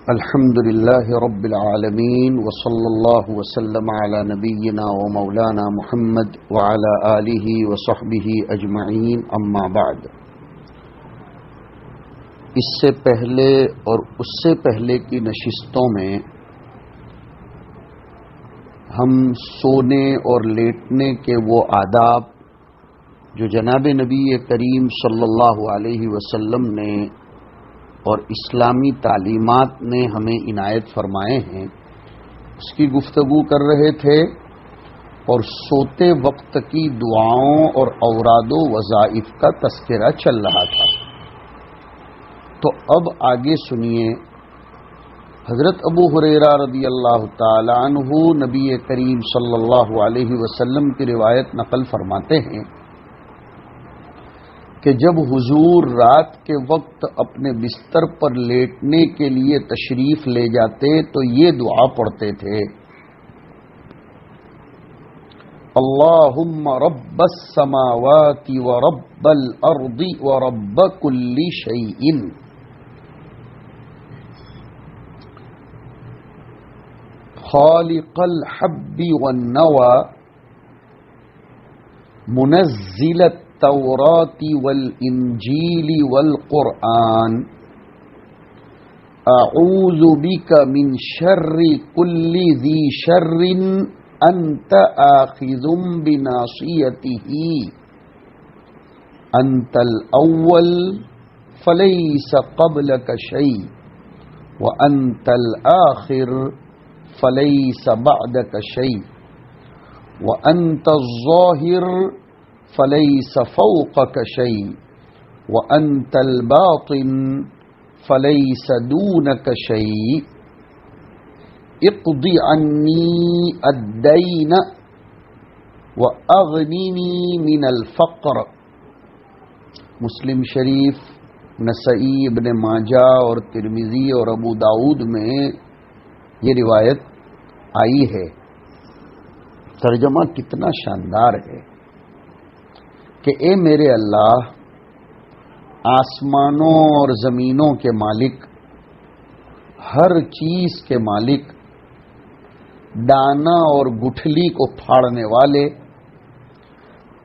الحمد لله رب العالمين وصلى الله وسلم على نبينا ومولانا محمد وعلى آله وصحبه أجمعين اما بعد. اس سے پہلے اور اس سے پہلے کی نشستوں میں ہم سونے اور لیٹنے کے وہ آداب جو جناب نبی کریم صلی اللہ علیہ وسلم نے اور اسلامی تعلیمات نے ہمیں عنایت فرمائے ہیں اس کی گفتگو کر رہے تھے، اور سوتے وقت کی دعاؤں اور اوراد و وظائف کا تذکرہ چل رہا تھا. تو اب آگے سنیے. حضرت ابو ہریرہ رضی اللہ تعالی عنہ نبی کریم صلی اللہ علیہ وسلم کی روایت نقل فرماتے ہیں کہ جب حضور رات کے وقت اپنے بستر پر لیٹنے کے لیے تشریف لے جاتے تو یہ دعا پڑھتے تھے: اللہم رب السماوات ورب الارض ورب کل شیء خالق الحب والنوى منزل التوراة والإنجيل والقرآن أعوذ بك من شر كل ذي شر أنت آخذ بناصيته أنت الأول فليس قبلك شيء وأنت الآخر فليس بعدك شيء وأنت الظاهر فليس فوقك شيء وأنت الباطن فليس دونك شيء اقض عني الدين وأغنني من الفقر. مسلم شریف، نسائی، ابن ماجہ اور ترمذی اور ابو داؤد میں یہ روایت آئی ہے. ترجمہ کتنا شاندار ہے کہ اے میرے اللہ، آسمانوں اور زمینوں کے مالک، ہر چیز کے مالک، دانا اور گٹھلی کو پھاڑنے والے،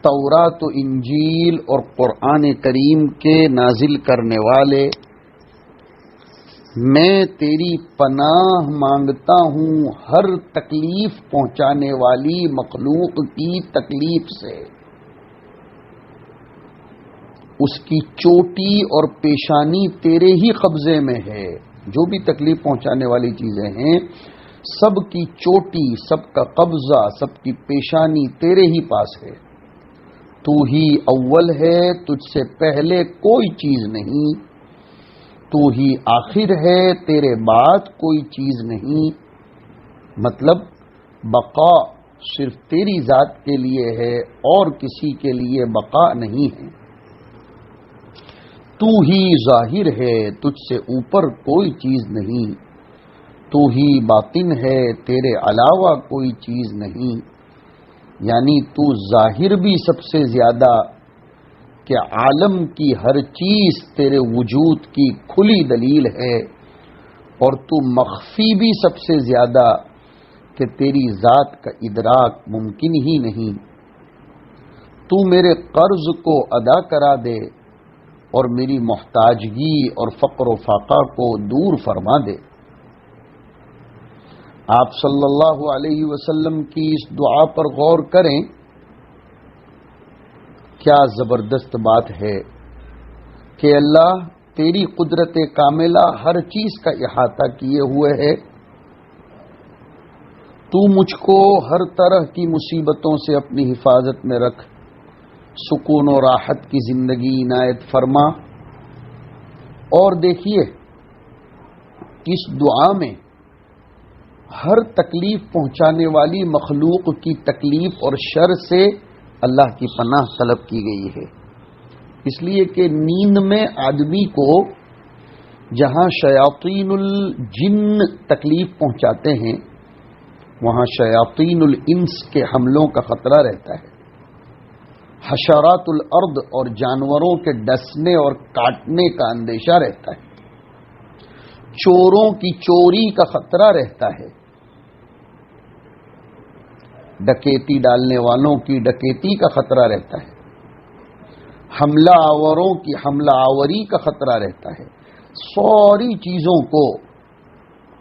تورات و انجیل اور قرآن کریم کے نازل کرنے والے، میں تیری پناہ مانگتا ہوں ہر تکلیف پہنچانے والی مخلوق کی تکلیف سے. اس کی چوٹی اور پیشانی تیرے ہی قبضے میں ہے. جو بھی تکلیف پہنچانے والی چیزیں ہیں، سب کی چوٹی، سب کا قبضہ، سب کی پیشانی تیرے ہی پاس ہے. تو ہی اول ہے، تجھ سے پہلے کوئی چیز نہیں. تو ہی آخر ہے، تیرے بعد کوئی چیز نہیں. مطلب بقا صرف تیری ذات کے لیے ہے اور کسی کے لیے بقا نہیں ہے. تو ہی ظاہر ہے، تجھ سے اوپر کوئی چیز نہیں. تو ہی باطن ہے، تیرے علاوہ کوئی چیز نہیں. یعنی تو ظاہر بھی سب سے زیادہ کہ عالم کی ہر چیز تیرے وجود کی کھلی دلیل ہے، اور تو مخفی بھی سب سے زیادہ کہ تیری ذات کا ادراک ممکن ہی نہیں. تو میرے قرض کو ادا کرا دے اور میری محتاجگی اور فقر و فاقہ کو دور فرما دے. آپ صلی اللہ علیہ وسلم کی اس دعا پر غور کریں. کیا زبردست بات ہے کہ اللہ تیری قدرت کاملہ ہر چیز کا احاطہ کیے ہوئے ہے. تو مجھ کو ہر طرح کی مصیبتوں سے اپنی حفاظت میں رکھ، سکون و راحت کی زندگی عنایت فرما. اور دیکھیے اس دعا میں ہر تکلیف پہنچانے والی مخلوق کی تکلیف اور شر سے اللہ کی پناہ طلب کی گئی ہے. اس لیے کہ نیند میں آدمی کو جہاں شیاطین الجن تکلیف پہنچاتے ہیں، وہاں شیاطین الانس کے حملوں کا خطرہ رہتا ہے. حشرات الارض اور جانوروں کے ڈسنے اور کاٹنے کا اندیشہ رہتا ہے. چوروں کی چوری کا خطرہ رہتا ہے، ڈکیتی ڈالنے والوں کی ڈکیتی کا خطرہ رہتا ہے، حملہ آوروں کی حملہ آوری کا خطرہ رہتا ہے۔ ساری چیزوں کو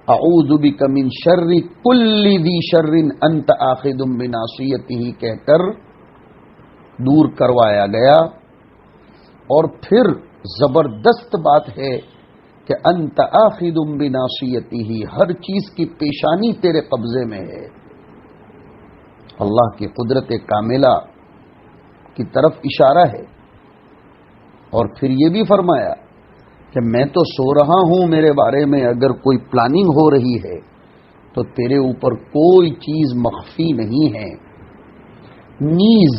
اعوذ بک من شر کل ذی شر انت آخذ بناصیتہ کہہ کر دور کروایا گیا، اور پھر زبردست بات ہے کہ انت آخذ بناصیتہ، ہر چیز کی پیشانی تیرے قبضے میں ہے۔ اللہ کی قدرت کاملہ کی طرف اشارہ ہے، اور پھر یہ بھی فرمایا کہ میں تو سو رہا ہوں، میرے بارے میں اگر کوئی پلاننگ ہو رہی ہے تو تیرے اوپر کوئی چیز مخفی نہیں ہے۔ نیز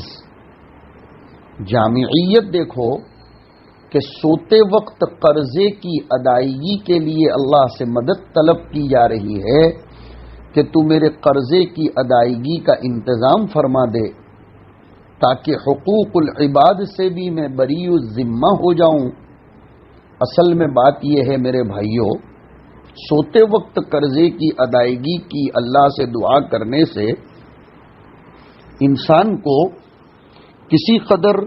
جامعیت دیکھو کہ سوتے وقت قرضے کی ادائیگی کے لیے اللہ سے مدد طلب کی جا رہی ہے کہ تو میرے قرضے کی ادائیگی کا انتظام فرما دے، تاکہ حقوق العباد سے بھی میں بری الذمہ ہو جاؤں۔ اصل میں بات یہ ہے میرے بھائیوں، سوتے وقت قرضے کی ادائیگی کی اللہ سے دعا کرنے سے انسان کو کسی قدر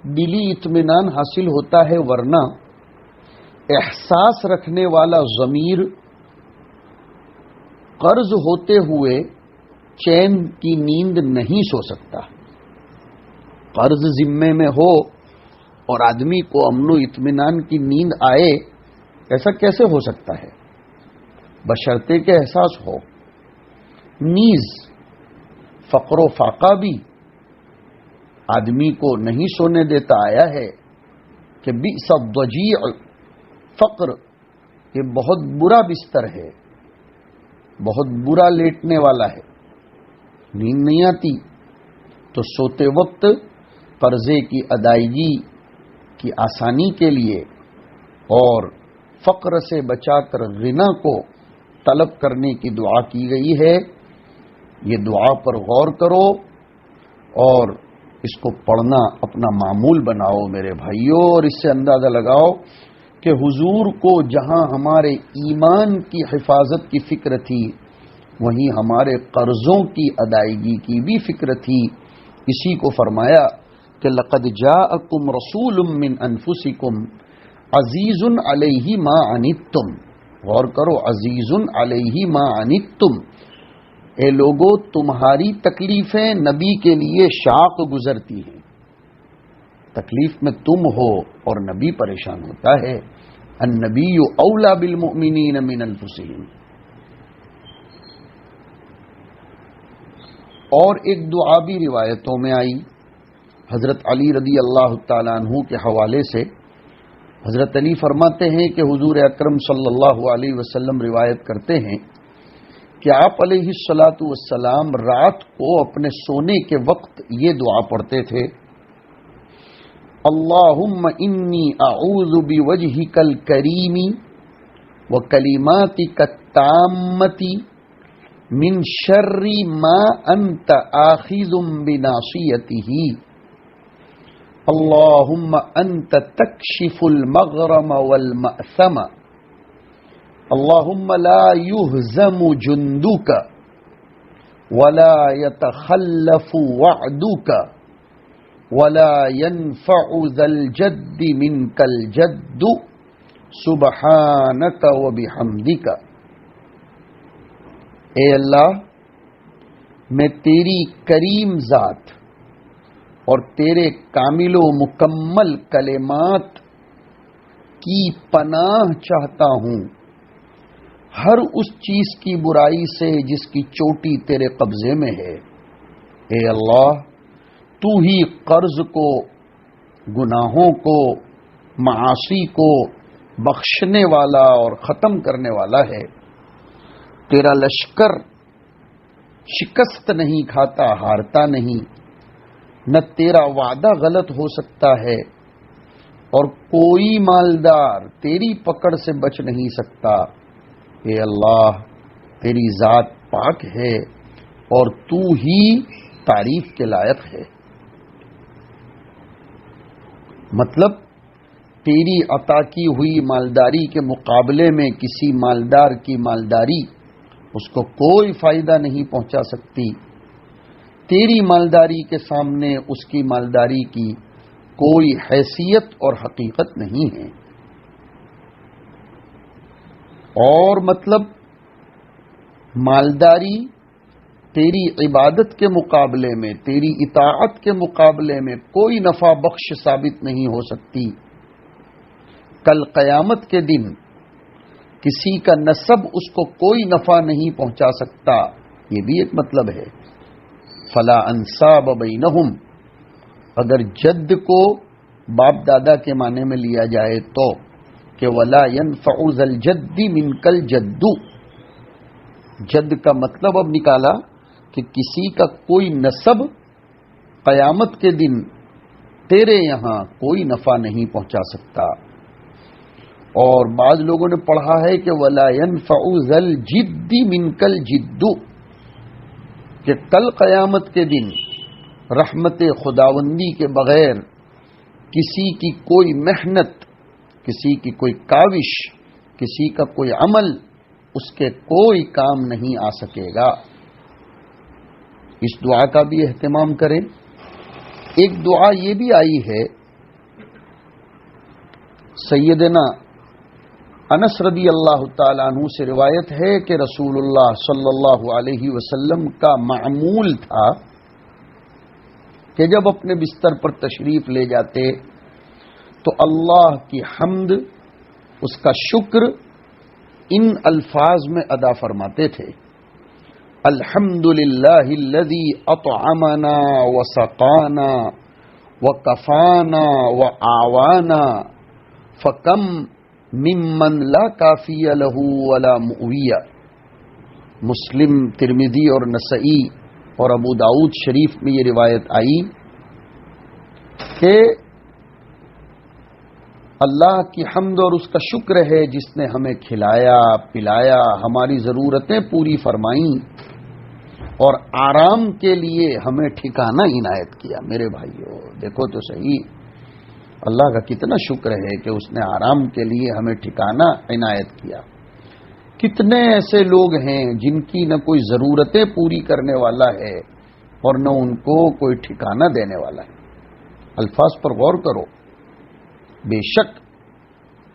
دلی اطمینان حاصل ہوتا ہے، ورنہ احساس رکھنے والا ضمیر قرض ہوتے ہوئے چین کی نیند نہیں سو سکتا۔ قرض ذمے میں ہو اور آدمی کو امن و اطمینان کی نیند آئے، ایسا کیسے ہو سکتا ہے؟ بشرطے کے احساس ہو۔ نیز فقر و فاقہ بھی آدمی کو نہیں سونے دیتا۔ آیا ہے کہ بئس الضجیع، فقر یہ بہت برا بستر ہے، بہت برا لیٹنے والا ہے، نیند نہیں آتی۔ تو سوتے وقت قرضے کی ادائیگی کی آسانی کے لیے اور فقر سے بچا کر غنا کو طلب کرنے کی دعا کی گئی ہے۔ یہ دعا پر غور کرو اور اس کو پڑھنا اپنا معمول بناؤ میرے بھائیوں، اور اس سے اندازہ لگاؤ کہ حضور کو جہاں ہمارے ایمان کی حفاظت کی فکر تھی، وہیں ہمارے قرضوں کی ادائیگی کی بھی فکر تھی۔ اسی کو فرمایا کہ لقد جاءکم رسول من انفسکم عزیز علیہ ما عنتم۔ غور کرو، عزیز علیہ ما عنتم، اے لوگو تمہاری تکلیفیں نبی کے لیے شاق گزرتی ہیں۔ تکلیف میں تم ہو اور نبی پریشان ہوتا ہے۔ النبی اولا بالمؤمنین من انفسہم۔ اور ایک دعا بھی روایتوں میں آئی حضرت علی رضی اللہ تعالیٰ عنہ کے حوالے سے۔ حضرت علی فرماتے ہیں کہ حضور اکرم صلی اللہ علیہ وسلم روایت کرتے ہیں کہ آپ علیہ الصلاۃ والسلام رات کو اپنے سونے کے وقت یہ دعا پڑھتے تھے، اللہم انی اعوذ بوجہک الکریم وکلماتک التامۃ من شر ما انت آخذ بناصیتہ، اللہم انت تکشف المغرم والمأثم، اللہم لا یہزم جندک ولا یتخلف وعدک ولا ينفع ذا الجد منك الجد سبحانك وبحمدك۔ اے اللہ، میں تیری کریم ذات اور تیرے کامل و مکمل کلمات کی پناہ چاہتا ہوں ہر اس چیز کی برائی سے جس کی چوٹی تیرے قبضے میں ہے۔ اے اللہ، تو ہی قرض کو، گناہوں کو، معاصی کو بخشنے والا اور ختم کرنے والا ہے۔ تیرا لشکر شکست نہیں کھاتا، ہارتا نہیں، نہ تیرا وعدہ غلط ہو سکتا ہے، اور کوئی مالدار تیری پکڑ سے بچ نہیں سکتا۔ اے اللہ، تیری ذات پاک ہے اور تو ہی تعریف کے لائق ہے۔ مطلب تیری عطا کی ہوئی مالداری کے مقابلے میں کسی مالدار کی مالداری اس کو کوئی فائدہ نہیں پہنچا سکتی. تیری مالداری کے سامنے اس کی مالداری کی کوئی حیثیت اور حقیقت نہیں ہے. اور مطلب مالداری تیری عبادت کے مقابلے میں، تیری اطاعت کے مقابلے میں کوئی نفع بخش ثابت نہیں ہو سکتی. کل قیامت کے دن کسی کا نسب اس کو کوئی نفع نہیں پہنچا سکتا. یہ بھی ایک مطلب ہے. فلا انساب بینہم، اگر جد کو باپ دادا کے معنی میں لیا جائے تو کہ ولا ينفع ذا الجد منک الجد، جد کا مطلب اب نکالا کہ کسی کا کوئی نسب قیامت کے دن تیرے یہاں کوئی نفع نہیں پہنچا سکتا. اور بعض لوگوں نے پڑھا ہے کہ ولا ينفع ذا الجد منک الجد، کہ کل قیامت کے دن رحمت خداوندی کے بغیر کسی کی کوئی محنت، کسی کی کوئی کاوش، کسی کا کوئی عمل اس کے کوئی کام نہیں آ سکے گا. اس دعا کا بھی اہتمام کریں. ایک دعا یہ بھی آئی ہے، سیدنا انس رضی اللہ تعالیٰ عنہ سے روایت ہے کہ رسول اللہ صلی اللہ علیہ وسلم کا معمول تھا کہ جب اپنے بستر پر تشریف لے جاتے تو اللہ کی حمد، اس کا شکر ان الفاظ میں ادا فرماتے تھے: الحمد للہ الذی اطعمنا وسقانا وکفانا وآوانا فکم ممن لا کافی لہ ولا مؤوی. مسلم، ترمذی اور نسائی اور ابو داؤد شریف میں یہ روایت آئی کہ اللہ کی حمد اور اس کا شکر ہے جس نے ہمیں کھلایا پلایا، ہماری ضرورتیں پوری فرمائیں اور آرام کے لیے ہمیں ٹھکانہ عنایت کیا. میرے بھائیو دیکھو تو صحیح، اللہ کا کتنا شکر ہے کہ اس نے آرام کے لیے ہمیں ٹھکانہ عنایت کیا. کتنے ایسے لوگ ہیں جن کی نہ کوئی ضرورتیں پوری کرنے والا ہے اور نہ ان کو کوئی ٹھکانہ دینے والا ہے. الفاظ پر غور کرو. بے شک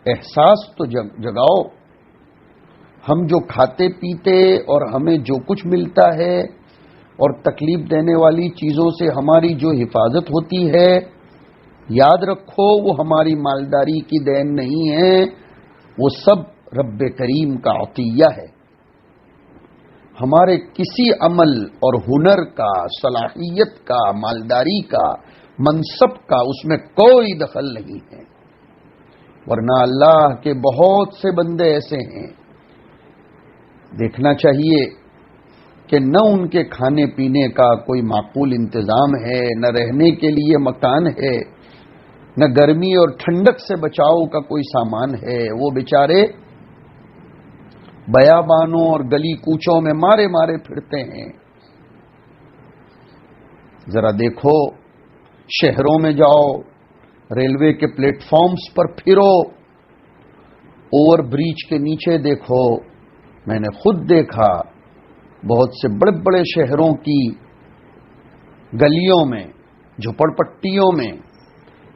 احساس تو جگاؤ. ہم جو کھاتے پیتے اور ہمیں جو کچھ ملتا ہے اور تکلیف دینے والی چیزوں سے ہماری جو حفاظت ہوتی ہے، یاد رکھو وہ ہماری مالداری کی دین نہیں ہے، وہ سب رب کریم کا عطیہ ہے. ہمارے کسی عمل اور ہنر کا، صلاحیت کا، مالداری کا، منصب کا اس میں کوئی دخل نہیں ہے. ورنہ اللہ کے بہت سے بندے ایسے ہیں، دیکھنا چاہیے کہ نہ ان کے کھانے پینے کا کوئی معقول انتظام ہے، نہ رہنے کے لیے مکان ہے، نہ گرمی اور ٹھنڈک سے بچاؤ کا کوئی سامان ہے. وہ بیچارے بیابانوں اور گلی کوچوں میں مارے مارے پھرتے ہیں. ذرا دیکھو، شہروں میں جاؤ، ریلوے کے پلیٹ فارمز پر پھرو، اوور بریج کے نیچے دیکھو. میں نے خود دیکھا بہت سے بڑے بڑے شہروں کی گلیوں میں، جھوپڑ پٹیوں میں،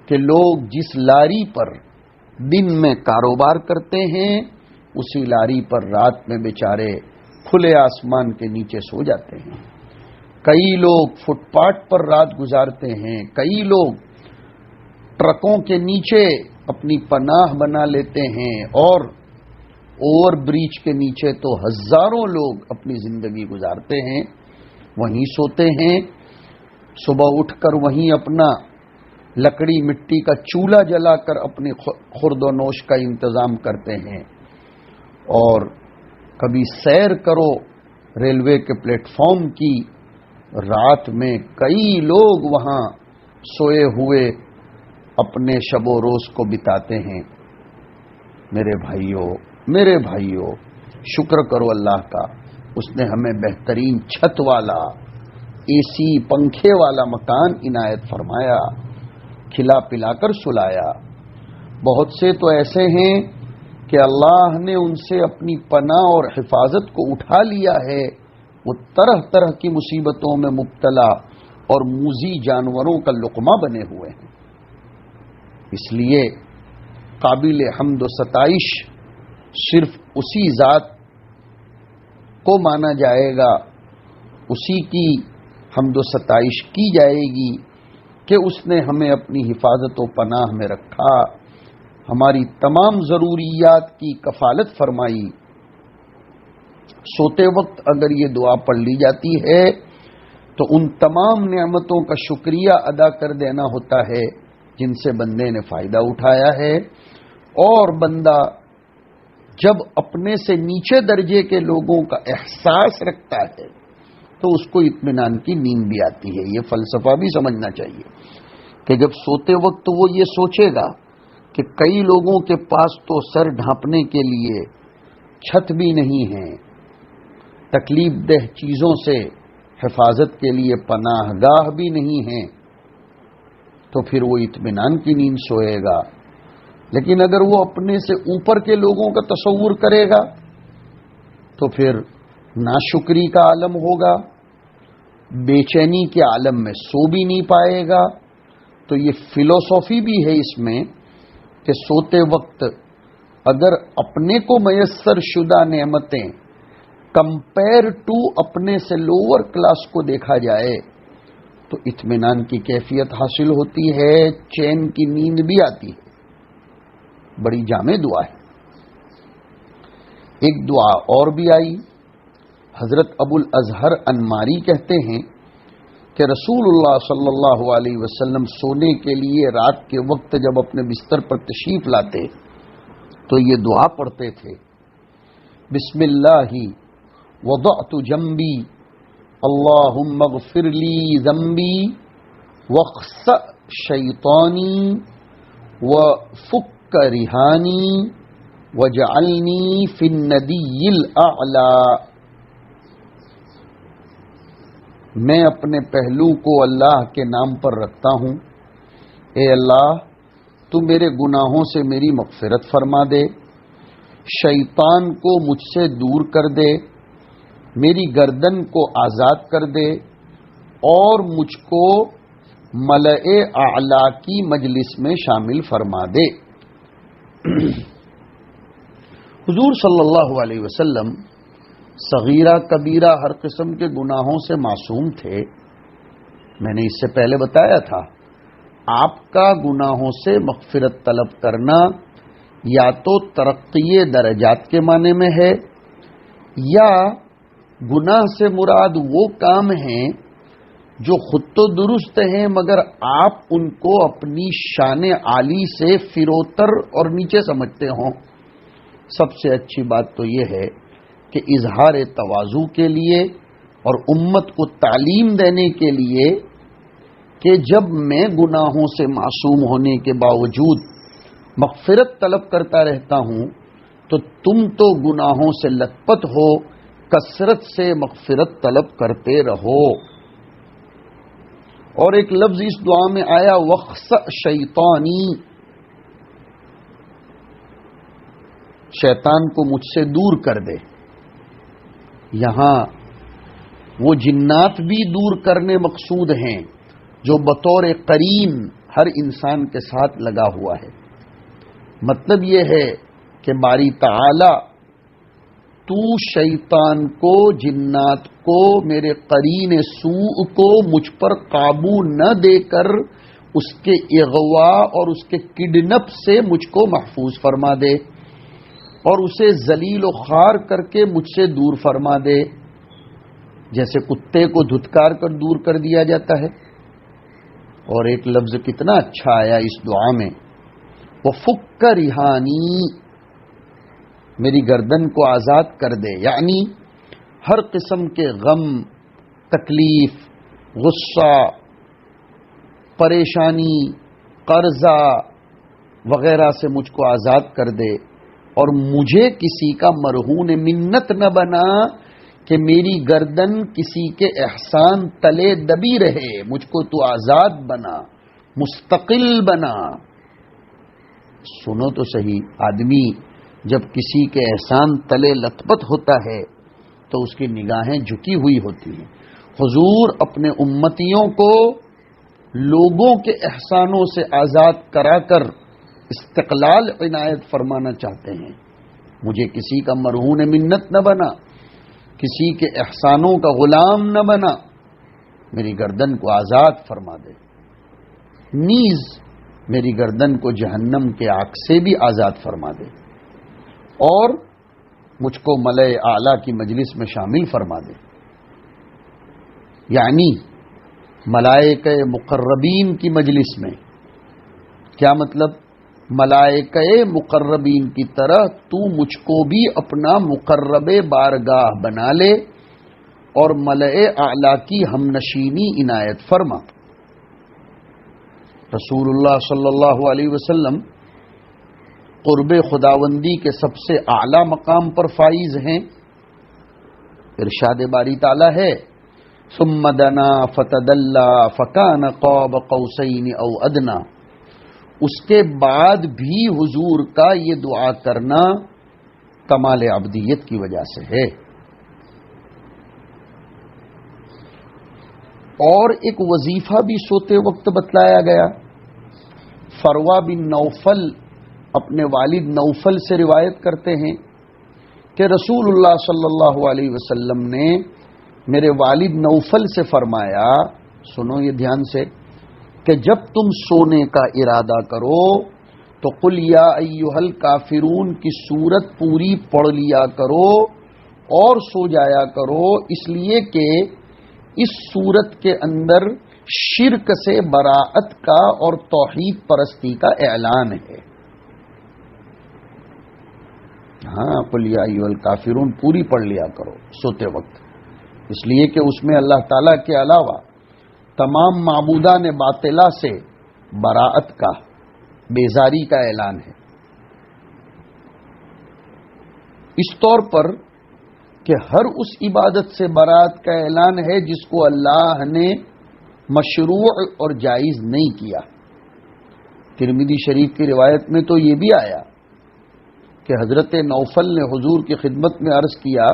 کہ لوگ جس لاری پر دن میں کاروبار کرتے ہیں اسی لاری پر رات میں بیچارے کھلے آسمان کے نیچے سو جاتے ہیں. کئی لوگ فٹ پاتھ پر رات گزارتے ہیں، کئی لوگ ٹرکوں کے نیچے اپنی پناہ بنا لیتے ہیں، اور اوور بریج کے نیچے تو ہزاروں لوگ اپنی زندگی گزارتے ہیں، وہیں سوتے ہیں. صبح اٹھ کر وہیں اپنا لکڑی مٹی کا چولہا جلا کر اپنی خورد و نوش کا انتظام کرتے ہیں. اور کبھی سیر کرو ریلوے کے پلیٹ فارم کی، رات میں کئی لوگ وہاں سوئے ہوئے اپنے شب و روز کو بتاتے ہیں. میرے بھائیوں شکر کرو اللہ کا، اس نے ہمیں بہترین چھت والا، اے سی پنکھے والا مکان عنایت فرمایا، کھلا پلا کر سلایا. بہت سے تو ایسے ہیں کہ اللہ نے ان سے اپنی پناہ اور حفاظت کو اٹھا لیا ہے، وہ طرح طرح کی مصیبتوں میں مبتلا اور موذی جانوروں کا لقمہ بنے ہوئے ہیں۔ اس لیے قابل حمد و ستائش صرف اسی ذات کو مانا جائے گا، اسی کی حمد و ستائش کی جائے گی کہ اس نے ہمیں اپنی حفاظت و پناہ میں رکھا، ہماری تمام ضروریات کی کفالت فرمائی۔ سوتے وقت اگر یہ دعا پڑھ لی جاتی ہے تو ان تمام نعمتوں کا شکریہ ادا کر دینا ہوتا ہے جن سے بندے نے فائدہ اٹھایا ہے، اور بندہ جب اپنے سے نیچے درجے کے لوگوں کا احساس رکھتا ہے تو اس کو اطمینان کی نیند بھی آتی ہے۔ یہ فلسفہ بھی سمجھنا چاہیے کہ جب سوتے وقت وہ یہ سوچے گا کہ کئی لوگوں کے پاس تو سر ڈھانپنے کے لیے چھت بھی نہیں ہے، تکلیف دہ چیزوں سے حفاظت کے لیے پناہ گاہ بھی نہیں ہے، تو پھر وہ اطمینان کی نیند سوئے گا۔ لیکن اگر وہ اپنے سے اوپر کے لوگوں کا تصور کرے گا تو پھر ناشکری کا عالم ہوگا، بے چینی کے عالم میں سو بھی نہیں پائے گا۔ تو یہ فلسفی بھی ہے اس میں کہ سوتے وقت اگر اپنے کو میسر شدہ نعمتیں کمپیر ٹو اپنے سے لوور کلاس کو دیکھا جائے تو اطمینان کی کیفیت حاصل ہوتی ہے، چین کی نیند بھی آتی ہے۔ بڑی جامع دعا ہے۔ ایک دعا اور بھی آئی، حضرت ابو الازہر انماری کہتے ہیں کہ رسول اللہ صلی اللہ علیہ وسلم سونے کے لیے رات کے وقت جب اپنے بستر پر تشریف لاتے تو یہ دعا پڑھتے تھے، بسم اللہ وضعت جنبی اللہم اغفر لی ذنبی واخسأ شیطانی وفک رہانی وجعلنی فی الندی الاعلی۔ میں اپنے پہلو کو اللہ کے نام پر رکھتا ہوں، اے اللہ تو میرے گناہوں سے میری مغفرت فرما دے، شیطان کو مجھ سے دور کر دے، میری گردن کو آزاد کر دے اور مجھ کو ملأ اعلی کی مجلس میں شامل فرما دے۔ حضور صلی اللہ علیہ وسلم صغیرہ کبیرہ ہر قسم کے گناہوں سے معصوم تھے۔ میں نے اس سے پہلے بتایا تھا، آپ کا گناہوں سے مغفرت طلب کرنا یا تو ترقی درجات کے معنی میں ہے، یا گناہ سے مراد وہ کام ہیں جو خود تو درست ہیں مگر آپ ان کو اپنی شان عالی سے فروتر اور نیچے سمجھتے ہوں۔ سب سے اچھی بات تو یہ ہے کہ اظہار تواضع کے لیے اور امت کو تعلیم دینے کے لیے کہ جب میں گناہوں سے معصوم ہونے کے باوجود مغفرت طلب کرتا رہتا ہوں تو تم تو گناہوں سے لت پت ہو، کثرت سے مغفرت طلب کرتے رہو۔ اور ایک لفظ اس دعا میں آیا وخسأ شیطانی، شیطان کو مجھ سے دور کر دے۔ یہاں وہ جنات بھی دور کرنے مقصود ہیں جو بطور قرین ہر انسان کے ساتھ لگا ہوا ہے۔ مطلب یہ ہے کہ باری تعالی تو شیطان کو، جنات کو، میرے قرین سوء کو مجھ پر قابو نہ دے کر اس کے اغوا اور اس کے کڈنپ سے مجھ کو محفوظ فرما دے اور اسے ذلیل و خوار کر کے مجھ سے دور فرما دے، جیسے کتے کو دھتکار کر دور کر دیا جاتا ہے۔ اور ایک لفظ کتنا اچھا آیا اس دعا میں، وفک رہانی، میری گردن کو آزاد کر دے، یعنی ہر قسم کے غم، تکلیف، غصہ، پریشانی، قرضہ وغیرہ سے مجھ کو آزاد کر دے، اور مجھے کسی کا مرہون منت نہ بنا کہ میری گردن کسی کے احسان تلے دبی رہے، مجھ کو تو آزاد بنا، مستقل بنا۔ سنو تو صحیح، آدمی جب کسی کے احسان تلے لطپت ہوتا ہے تو اس کی نگاہیں جھکی ہوئی ہوتی ہیں۔ حضور اپنے امتیوں کو لوگوں کے احسانوں سے آزاد کرا کر استقلال عنایت فرمانا چاہتے ہیں۔ مجھے کسی کا مرہون منت نہ بنا، کسی کے احسانوں کا غلام نہ بنا، میری گردن کو آزاد فرما دے، نیز میری گردن کو جہنم کے آگ سے بھی آزاد فرما دے، اور مجھ کو ملائے اعلیٰ کی مجلس میں شامل فرما دے۔ یعنی ملائکہ مقربین کی مجلس میں۔ کیا مطلب؟ ملائکہ مقربین کی طرح تو مجھ کو بھی اپنا مقرب بارگاہ بنا لے اور ملائے اعلیٰ کی ہم نشینی عنایت فرما۔ رسول اللہ صلی اللہ علیہ وسلم قرب خداوندی کے سب سے اعلیٰ مقام پر فائز ہیں۔ ارشاد باری تعالی ہے، ثم دنا فتدلی فکان قاب قوسین او ادنا۔ اس کے بعد بھی حضور کا یہ دعا کرنا کمال عبدیت کی وجہ سے ہے۔ اور ایک وظیفہ بھی سوتے وقت بتلایا گیا۔ فروا بن نوفل اپنے والد نوفل سے روایت کرتے ہیں کہ رسول اللہ صلی اللہ علیہ وسلم نے میرے والد نوفل سے فرمایا، سنو یہ دھیان سے، کہ جب تم سونے کا ارادہ کرو تو قل یا ایھا الکافرون کی سورت پوری پڑھ لیا کرو اور سو جایا کرو، اس لیے کہ اس سورت کے اندر شرک سے براءت کا اور توحید پرستی کا اعلان ہے۔ ہاں، قل یا ایھا الکافرون پوری پڑھ لیا کرو سوتے وقت، اس لیے کہ اس میں اللہ تعالیٰ کے علاوہ تمام معبودان باطلہ سے براءت کا، بیزاری کا اعلان ہے۔ اس طور پر کہ ہر اس عبادت سے براءت کا اعلان ہے جس کو اللہ نے مشروع اور جائز نہیں کیا۔ ترمذی شریف کی روایت میں تو یہ بھی آیا کہ حضرت نوفل نے حضور کی خدمت میں عرض کیا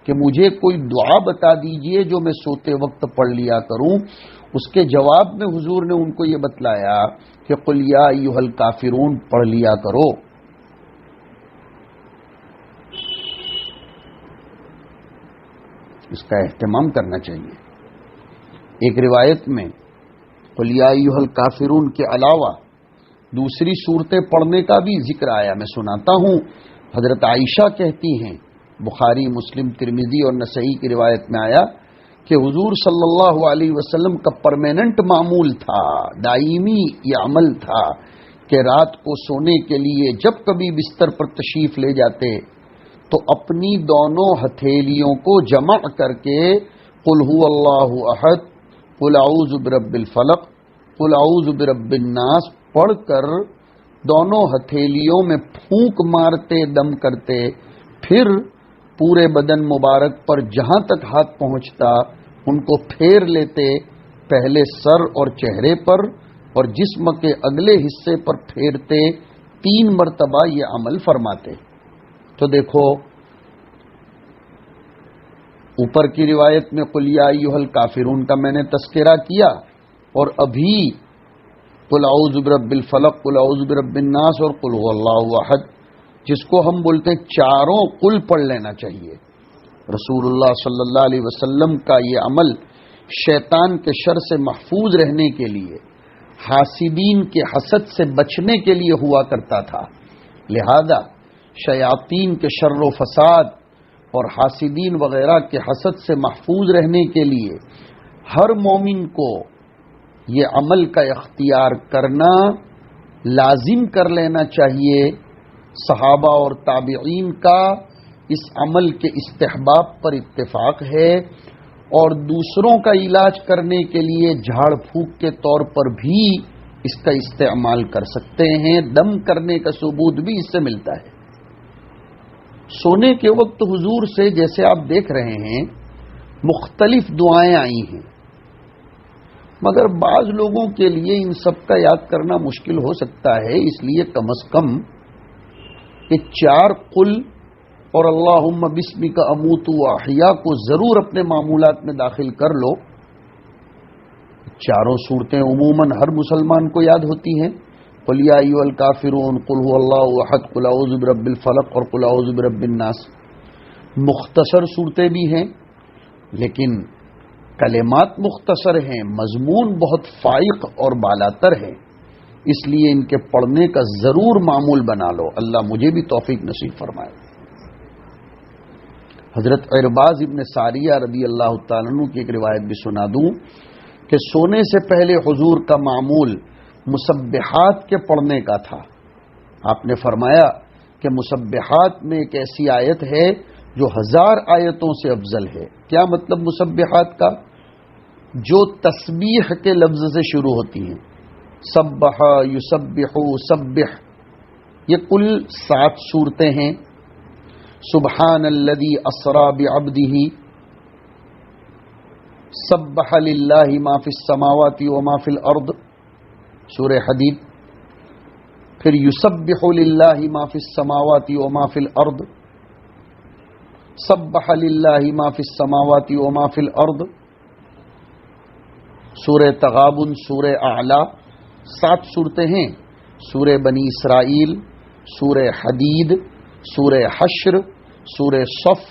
کہ مجھے کوئی دعا بتا دیجئے جو میں سوتے وقت پڑھ لیا کروں۔ اس کے جواب میں حضور نے ان کو یہ بتلایا کہ قل یا ایھا الکافرون پڑھ لیا کرو۔ اس کا اہتمام کرنا چاہیے۔ ایک روایت میں قل یا ایھا الکافرون کے علاوہ دوسری صورتیں پڑھنے کا بھی ذکر آیا، میں سناتا ہوں۔ حضرت عائشہ کہتی ہیں، بخاری، مسلم، ترمذی اور نسائی کی روایت میں آیا کہ حضور صلی اللہ علیہ وسلم کا پرماننٹ معمول تھا، دائمی یہ عمل تھا کہ رات کو سونے کے لیے جب کبھی بستر پر تشریف لے جاتے تو اپنی دونوں ہتھیلیوں کو جمع کر کے قل هو اللہ احد، قل اعوذ برب الفلق، قل اعوذ برب الناس پڑھ کر دونوں ہتھیلیوں میں پھونک مارتے، دم کرتے، پھر پورے بدن مبارک پر جہاں تک ہاتھ پہنچتا ان کو پھیر لیتے، پہلے سر اور چہرے پر اور جسم کے اگلے حصے پر پھیرتے، 3 مرتبہ یہ عمل فرماتے۔ تو دیکھو اوپر کی روایت میں قل یا ایھا الکافرون کا میں نے تذکرہ کیا، اور ابھی قل اعوذ برب الفلق، قل اعوذ برب الناس اور قل هو اللہ احد، جس کو ہم بولتے ہیں چاروں قل پڑھ لینا چاہیے۔ رسول اللہ صلی اللہ علیہ وسلم کا یہ عمل شیطان کے شر سے محفوظ رہنے کے لیے، حاسدین کے حسد سے بچنے کے لیے ہوا کرتا تھا۔ لہذا شیاطین کے شر و فساد اور حاسدین وغیرہ کے حسد سے محفوظ رہنے کے لیے ہر مومن کو یہ عمل کا اختیار کرنا لازم کر لینا چاہیے۔ صحابہ اور تابعین کا اس عمل کے استحباب پر اتفاق ہے، اور دوسروں کا علاج کرنے کے لیے جھاڑ پھونک کے طور پر بھی اس کا استعمال کر سکتے ہیں۔ دم کرنے کا ثبوت بھی اس سے ملتا ہے۔ سونے کے وقت حضور سے، جیسے آپ دیکھ رہے ہیں، مختلف دعائیں آئی ہیں، مگر بعض لوگوں کے لیے ان سب کا یاد کرنا مشکل ہو سکتا ہے، اس لیے کم از کم یہ 4 قل اور اللہم بسمک اموت و احیا کو ضرور اپنے معمولات میں داخل کر لو۔ چاروں صورتیں عموماً ہر مسلمان کو یاد ہوتی ہیں، قل یا ایھا الکافرون، قل ھو اللہ احد، قل اعوذ برب الفلق اور قل اعوذ برب الناس۔ مختصر صورتیں بھی ہیں لیکن کلمات مختصر ہیں، مضمون بہت فائق اور بالاتر ہے، اس لیے ان کے پڑھنے کا ضرور معمول بنا لو۔ اللہ مجھے بھی توفیق نصیب فرمائے۔ حضرت عرباض ابن ساریہ رضی اللہ تعالیٰ عنہ کی ایک روایت بھی سنا دوں کہ سونے سے پہلے حضور کا معمول مسبحات کے پڑھنے کا تھا۔ آپ نے فرمایا کہ مسبحات میں ایک ایسی آیت ہے جو 1000 آیتوں سے افضل ہے۔ کیا مطلب مسبحات کا؟ جو تسبیح کے لفظ سے شروع ہوتی ہیں، سبح، یسبح، سبح، یہ کل 7 صورتیں ہیں۔ سبحان الذی اسری بعبدہ، سبح للہ ما فی السماوات وما فی الارض، سورہ حدید۔ پھر یسبح للہ ما فی السماوات وما فی الارض، سبح للہ ما فی السماوات وما فی الارض، سورہ تغابن، سورہ اعلی۔ 7 صورتیں ہیں، سورہ بنی اسرائیل، سورہ حدید، سورہ حشر، سورہ صف،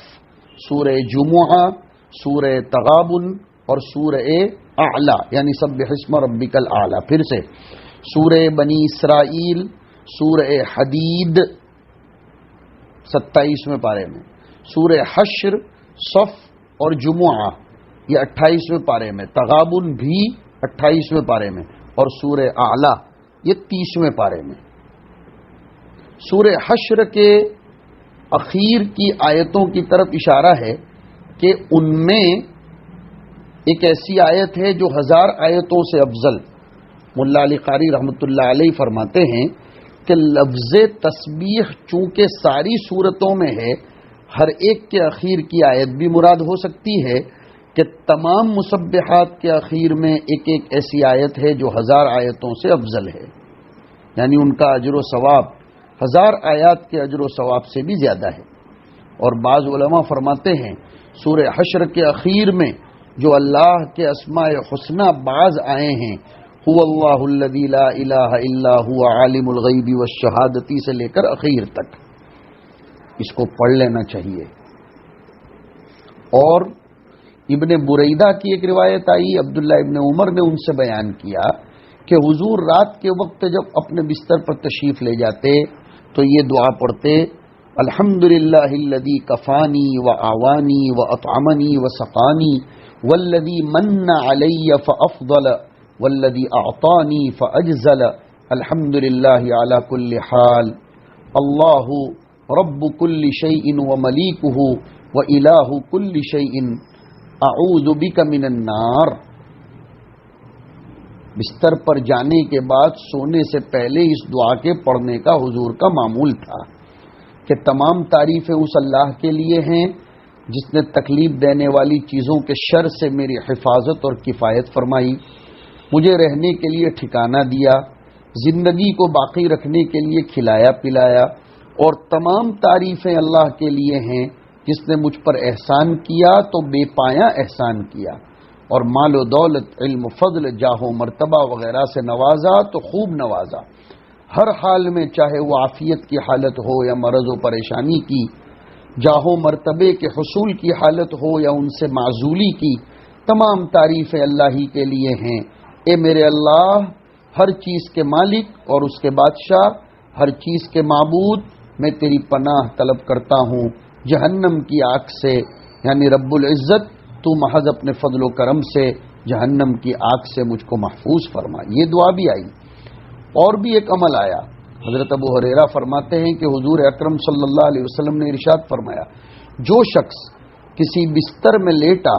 سورہ جمعہ، سورہ تغابن اور سورہ اعلی یعنی سبح اسم ربک الاعلی۔ پھر سے سورہ بنی اسرائیل، سورہ حدید 27ویں پارے میں، سورہ حشر، صف اور جمعہ یہ 28ویں پارے میں، تغابن بھی 28ویں پارے میں، اور سورہ اعلی یہ 30ویں پارے میں۔ سورہ حشر کے اخیر کی آیتوں کی طرف اشارہ ہے کہ ان میں ایک ایسی آیت ہے جو 1000 آیتوں سے افضل۔ ملا علی قاری رحمۃ اللہ علیہ فرماتے ہیں کہ لفظ تسبیح چونکہ ساری صورتوں میں ہے، ہر ایک کے اخیر کی آیت بھی مراد ہو سکتی ہے کہ تمام مسبحات کے اخیر میں ایک ایک ایسی آیت ہے جو 1000 آیتوں سے افضل ہے، یعنی ان کا اجر و ثواب 1000 آیات کے اجر و ثواب سے بھی زیادہ ہے۔ اور بعض علماء فرماتے ہیں سورہ حشر کے اخیر میں جو اللہ کے اسماء حسنی بعض آئے ہیں، هو اللہ الذی لا الہ الا هو عالم الغیب والشہادۃ سے لے کر اخیر تک، اس کو پڑھ لینا چاہیے۔ اور ابن بریدہ کی ایک روایت آئی، عبداللہ ابن عمر نے ان سے بیان کیا کہ حضور رات کے وقت جب اپنے بستر پر تشریف لے جاتے تو یہ دعا پڑھتے، الحمدللہ الذی کفانی وآوانی واطعمنی وسقانی والذی من علی فافضل والذی اعطانی فاجزل الحمدللہ علی کل حال اللہ رب کل شیء وملیکہ والہ کل شیء اعوذ بک من النار۔ بستر پر جانے کے بعد سونے سے پہلے اس دعا کے پڑھنے کا حضور کا معمول تھا کہ تمام تعریفیں اس اللہ کے لیے ہیں جس نے تکلیف دینے والی چیزوں کے شر سے میری حفاظت اور کفایت فرمائی، مجھے رہنے کے لیے ٹھکانہ دیا، زندگی کو باقی رکھنے کے لیے کھلایا پلایا، اور تمام تعریفیں اللہ کے لیے ہیں جس نے مجھ پر احسان کیا تو بے پایا احسان کیا، اور مال و دولت، علم و فضل، جاہ و مرتبہ وغیرہ سے نوازا تو خوب نوازا، ہر حال میں چاہے وہ عافیت کی حالت ہو یا مرض و پریشانی کی، جاہ و مرتبے کے حصول کی حالت ہو یا ان سے معزولی کی، تمام تعریفیں اللہ ہی کے لیے ہیں۔ اے میرے اللہ، ہر چیز کے مالک اور اس کے بادشاہ، ہر چیز کے معبود، میں تیری پناہ طلب کرتا ہوں جہنم کی آگ سے، یعنی رب العزت تو محض اپنے فضل و کرم سے جہنم کی آگ سے مجھ کو محفوظ فرما۔ یہ دعا بھی آئی۔ اور بھی ایک عمل آیا، حضرت ابو ہریرہ فرماتے ہیں کہ حضور اکرم صلی اللہ علیہ وسلم نے ارشاد فرمایا، جو شخص کسی بستر میں لیٹا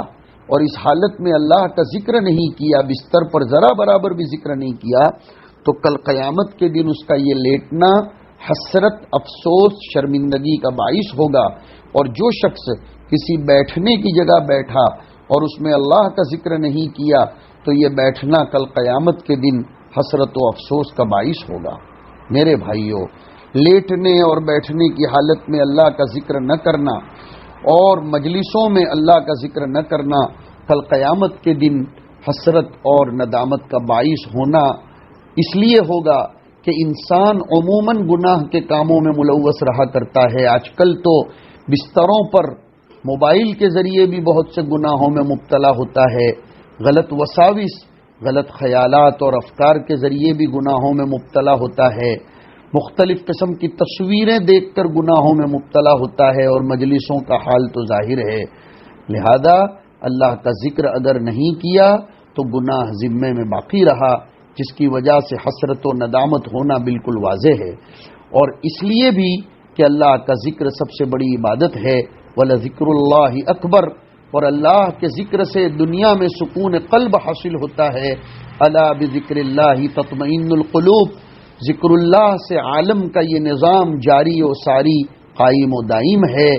اور اس حالت میں اللہ کا ذکر نہیں کیا، بستر پر ذرا برابر بھی ذکر نہیں کیا، تو کل قیامت کے دن اس کا یہ لیٹنا حسرت، افسوس، شرمندگی کا باعث ہوگا۔ اور جو شخص کسی بیٹھنے کی جگہ بیٹھا اور اس میں اللہ کا ذکر نہیں کیا تو یہ بیٹھنا کل قیامت کے دن حسرت و افسوس کا باعث ہوگا۔ میرے بھائیوں، لیٹنے اور بیٹھنے کی حالت میں اللہ کا ذکر نہ کرنا اور مجلسوں میں اللہ کا ذکر نہ کرنا کل قیامت کے دن حسرت اور ندامت کا باعث ہونا اس لیے ہوگا کہ انسان عموماً گناہ کے کاموں میں ملوث رہا کرتا ہے۔ آج کل تو بستروں پر موبائل کے ذریعے بھی بہت سے گناہوں میں مبتلا ہوتا ہے، غلط وساوس، غلط خیالات اور افکار کے ذریعے بھی گناہوں میں مبتلا ہوتا ہے، مختلف قسم کی تصویریں دیکھ کر گناہوں میں مبتلا ہوتا ہے، اور مجلسوں کا حال تو ظاہر ہے۔ لہذا اللہ کا ذکر اگر نہیں کیا تو گناہ ذمے میں باقی رہا، جس کی وجہ سے حسرت و ندامت ہونا بالکل واضح ہے۔ اور اس لیے بھی کہ اللہ کا ذکر سب سے بڑی عبادت ہے، وَلَذِكْرُ اللَّهِ اکبر، اور اللہ کے ذکر سے دنیا میں سکون قلب حاصل ہوتا ہے۔ الا بذکر اللہ تطمئن القلوب، ذکر اللہ سے عالم کا یہ نظام جاری و ساری قائم و دائم ہے۔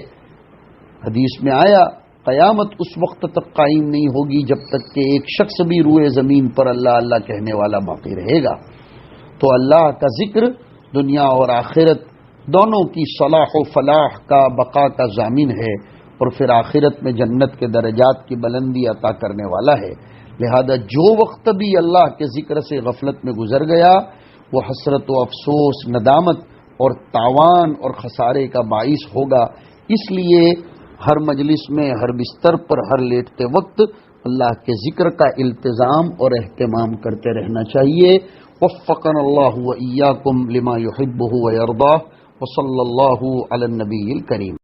حدیث میں آیا قیامت اس وقت تک قائم نہیں ہوگی جب تک کہ ایک شخص بھی روئے زمین پر اللہ اللہ کہنے والا باقی رہے گا۔ تو اللہ کا ذکر دنیا اور آخرت دونوں کی صلاح و فلاح کا بقا کا ضامن ہے، اور پھر آخرت میں جنت کے درجات کی بلندی عطا کرنے والا ہے۔ لہذا جو وقت بھی اللہ کے ذکر سے غفلت میں گزر گیا وہ حسرت و افسوس، ندامت اور تاوان اور خسارے کا باعث ہوگا۔ اس لیے ہر مجلس میں، ہر بستر پر، ہر لیٹتے وقت اللہ کے ذکر کا التزام اور اہتمام کرتے رہنا چاہیے۔ وفقنا اللہ و ایاکم لما یحبہ و یرضاہ، وصلی اللہ علی النبی الکریم۔